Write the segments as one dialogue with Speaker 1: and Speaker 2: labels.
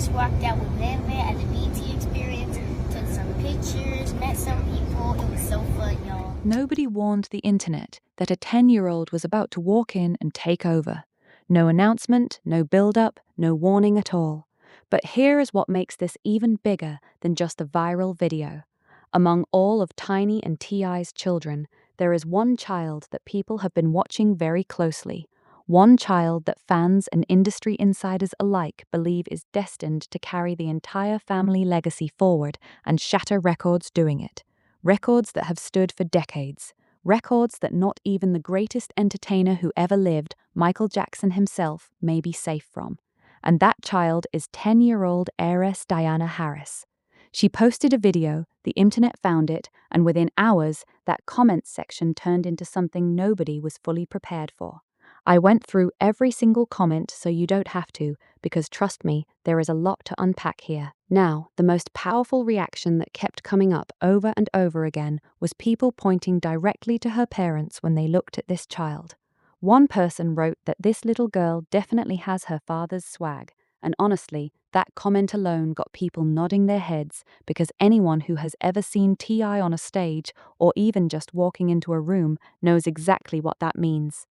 Speaker 1: just walked out with Van at the BT experience, took some pictures, met some people. It was so fun, y'all.
Speaker 2: Nobody warned the internet that a 10-year-old was about to walk in and take over. No announcement, no build-up, no warning at all. But here is what makes this even bigger than just a viral video. Among all of Tiny and T.I.'s children, there is one child that people have been watching very closely. One child that fans and industry insiders alike believe is destined to carry the entire family legacy forward and shatter records doing it. Records that have stood for decades. Records that not even the greatest entertainer who ever lived, Michael Jackson himself, may be safe from. And that child is 10-year-old heiress Diana Harris. She posted a video, the internet found it, and within hours, that comments section turned into something nobody was fully prepared for. I went through every single comment so you don't have to, because trust me, there is a lot to unpack here. Now, the most powerful reaction that kept coming up over and over again was people pointing directly to her parents when they looked at this child. One person wrote that this little girl definitely has her father's swag, and honestly, that comment alone got people nodding their heads because anyone who has ever seen T.I. on a stage or even just walking into a room knows exactly what that means.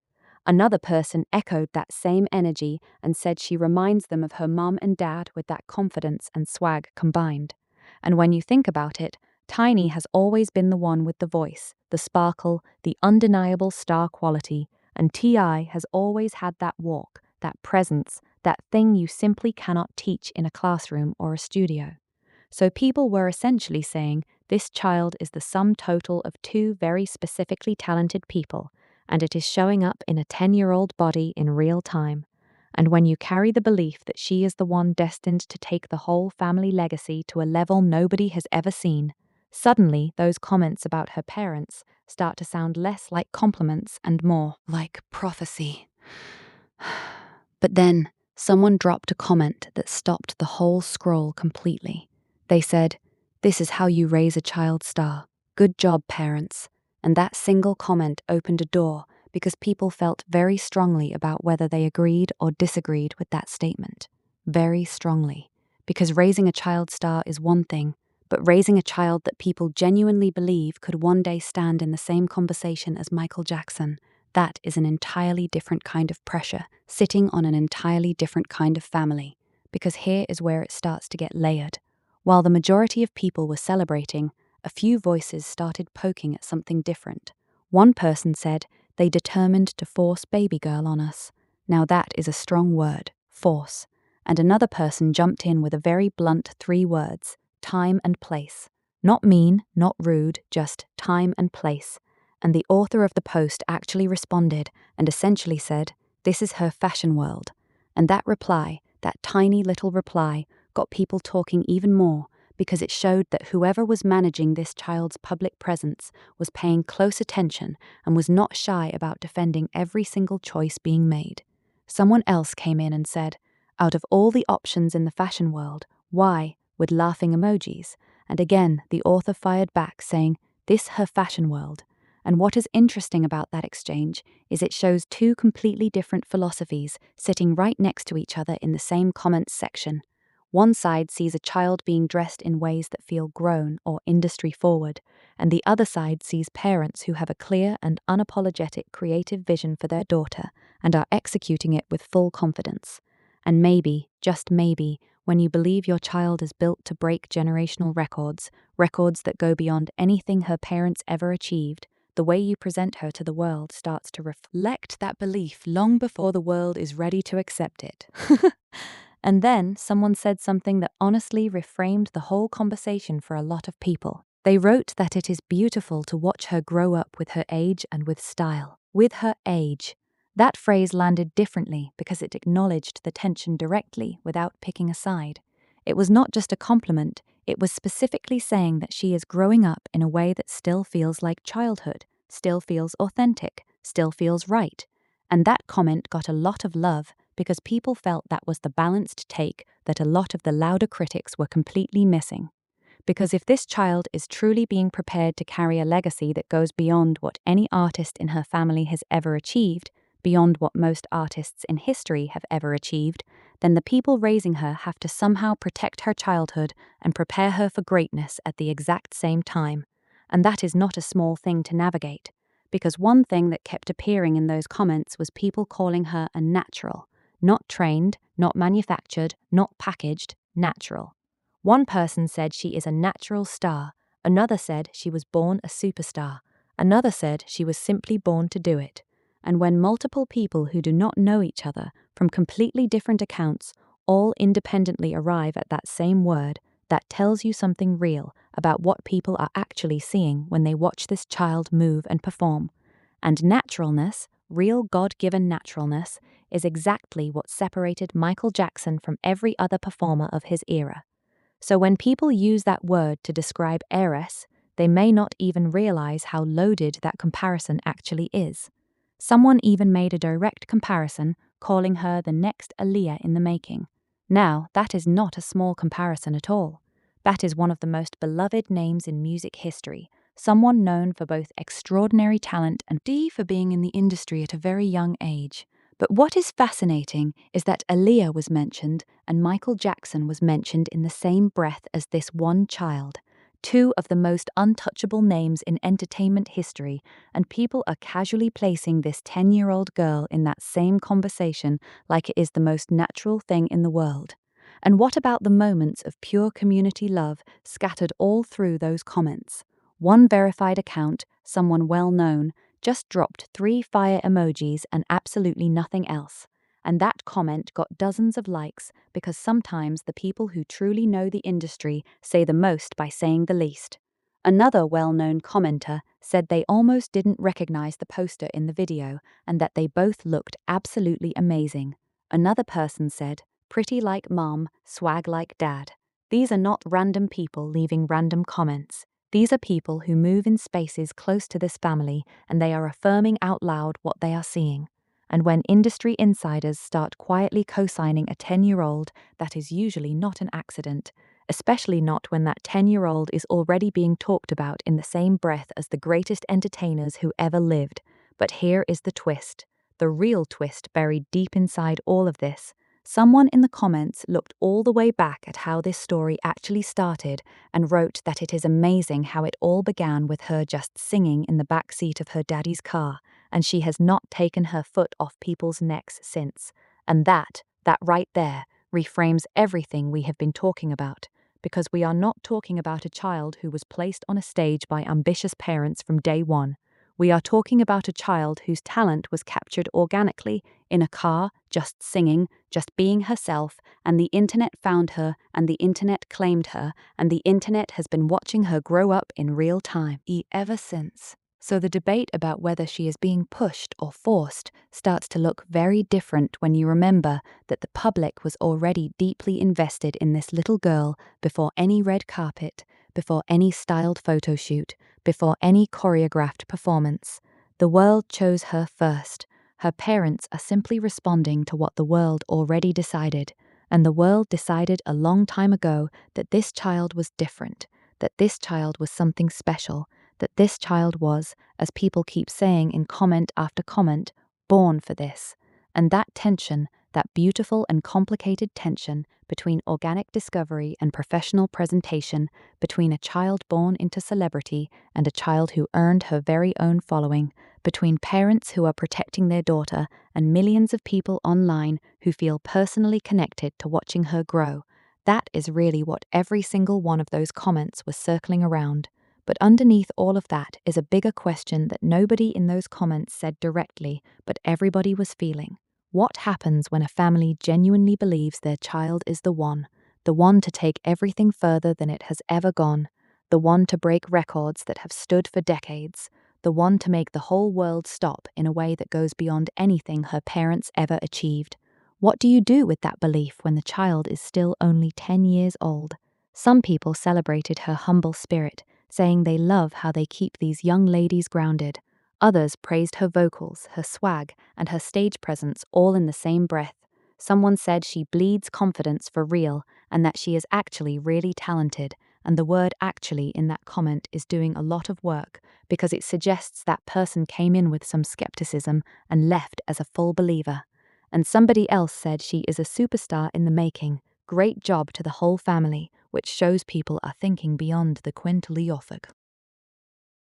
Speaker 2: Another person echoed that same energy and said she reminds them of her mum and dad with that confidence and swag combined. And when you think about it, Tiny has always been the one with the voice, the sparkle, the undeniable star quality, and T.I. has always had that walk, that presence, that thing you simply cannot teach in a classroom or a studio. So people were essentially saying this child is the sum total of two very specifically talented people, and it is showing up in a 10-year-old body in real time. And when you carry the belief that she is the one destined to take the whole family legacy to a level nobody has ever seen, suddenly those comments about her parents start to sound less like compliments and more like prophecy. But then, someone dropped a comment that stopped the whole scroll completely. They said, "This is how you raise a child star. Good job, parents." And that single comment opened a door because people felt very strongly about whether they agreed or disagreed with that statement. Very strongly. Because raising a child star is one thing, but raising a child that people genuinely believe could one day stand in the same conversation as Michael Jackson, that is an entirely different kind of pressure, sitting on an entirely different kind of family. Because here is where it starts to get layered. While the majority of people were celebrating, a few voices started poking at something different. One person said they determined to force baby girl on us. Now that is a strong word, force. And another person jumped in with a very blunt 3 words, time and place. Not mean, not rude, just time and place. And the author of the post actually responded and essentially said, "This is her fashion world." And that reply, that tiny little reply, got people talking even more because it showed that whoever was managing this child's public presence was paying close attention and was not shy about defending every single choice being made. Someone else came in and said, "Out of all the options in the fashion world, why?" with laughing emojis. And again, the author fired back saying, "This her fashion world." And what is interesting about that exchange is it shows 2 completely different philosophies sitting right next to each other in the same comments section. One side sees a child being dressed in ways that feel grown or industry forward, and the other side sees parents who have a clear and unapologetic creative vision for their daughter and are executing it with full confidence. And maybe, just maybe, when you believe your child is built to break generational records, records that go beyond anything her parents ever achieved, the way you present her to the world starts to reflect that belief long before the world is ready to accept it. And then someone said something that honestly reframed the whole conversation for a lot of people. They wrote that it is beautiful to watch her grow up with her age and with style. With her age. That phrase landed differently because it acknowledged the tension directly without picking a side. It was not just a compliment, it was specifically saying that she is growing up in a way that still feels like childhood, still feels authentic, still feels right. And that comment got a lot of love because people felt that was the balanced take that a lot of the louder critics were completely missing. Because if this child is truly being prepared to carry a legacy that goes beyond what any artist in her family has ever achieved, beyond what most artists in history have ever achieved, then the people raising her have to somehow protect her childhood and prepare her for greatness at the exact same time. And that is not a small thing to navigate, because one thing that kept appearing in those comments was people calling her a natural. Not trained, not manufactured, not packaged, natural. One person said she is a natural star, another said she was born a superstar, another said she was simply born to do it. And when multiple people who do not know each other, from completely different accounts, all independently arrive at that same word, that tells you something real about what people are actually seeing when they watch this child move and perform. And naturalness, real God-given naturalness, is exactly what separated Michael Jackson from every other performer of his era. So when people use that word to describe heiress, they may not even realize how loaded that comparison actually is. Someone even made a direct comparison, calling her the next Aaliyah in the making. Now, that is not a small comparison at all. That is one of the most beloved names in music history, someone known for both extraordinary talent and for being in the industry at a very young age. But what is fascinating is that Aaliyah was mentioned and Michael Jackson was mentioned in the same breath as this one child, two of the most untouchable names in entertainment history, and people are casually placing this 10-year-old girl in that same conversation like it is the most natural thing in the world. And what about the moments of pure community love scattered all through those comments? One verified account, someone well-known, just dropped 3 fire emojis and absolutely nothing else. And that comment got dozens of likes because sometimes the people who truly know the industry say the most by saying the least. Another well-known commenter said they almost didn't recognize the poster in the video and that they both looked absolutely amazing. Another person said, "Pretty like mom, swag like dad." These are not random people leaving random comments. These are people who move in spaces close to this family, and they are affirming out loud what they are seeing. And when industry insiders start quietly co-signing a 10-year-old, that is usually not an accident, especially not when that 10-year-old is already being talked about in the same breath as the greatest entertainers who ever lived. But here is the twist, the real twist buried deep inside all of this. Someone in the comments looked all the way back at how this story actually started and wrote that it is amazing how it all began with her just singing in the back seat of her daddy's car, and she has not taken her foot off people's necks since. And that right there, reframes everything we have been talking about, because we are not talking about a child who was placed on a stage by ambitious parents from day one. We are talking about a child whose talent was captured organically, in a car, just singing, just being herself, and the internet found her, and the internet claimed her, and the internet has been watching her grow up in real time ever since. So the debate about whether she is being pushed or forced starts to look very different when you remember that the public was already deeply invested in this little girl before any red carpet, before any styled photo shoot, before any choreographed performance. The world chose her first. Her parents are simply responding to what the world already decided, and the world decided a long time ago that this child was different, that this child was something special, that this child was, as people keep saying in comment after comment, born for this. And that tension, that beautiful and complicated tension between organic discovery and professional presentation, between a child born into celebrity and a child who earned her very own following, between parents who are protecting their daughter and millions of people online who feel personally connected to watching her grow, that is really what every single one of those comments was circling around. But underneath all of that is a bigger question that nobody in those comments said directly, but everybody was feeling. What happens when a family genuinely believes their child is the one to take everything further than it has ever gone, the one to break records that have stood for decades, the one to make the whole world stop in a way that goes beyond anything her parents ever achieved? What do you do with that belief when the child is still only 10 years old? Some people celebrated her humble spirit, saying they love how they keep these young ladies grounded. Others praised her vocals, her swag, and her stage presence all in the same breath. Someone said she bleeds confidence for real and that she is actually really talented, and the word actually in that comment is doing a lot of work because it suggests that person came in with some skepticism and left as a full believer. And somebody else said she is a superstar in the making. Great job to the whole family, which shows people are thinking beyond the Quint Leofig.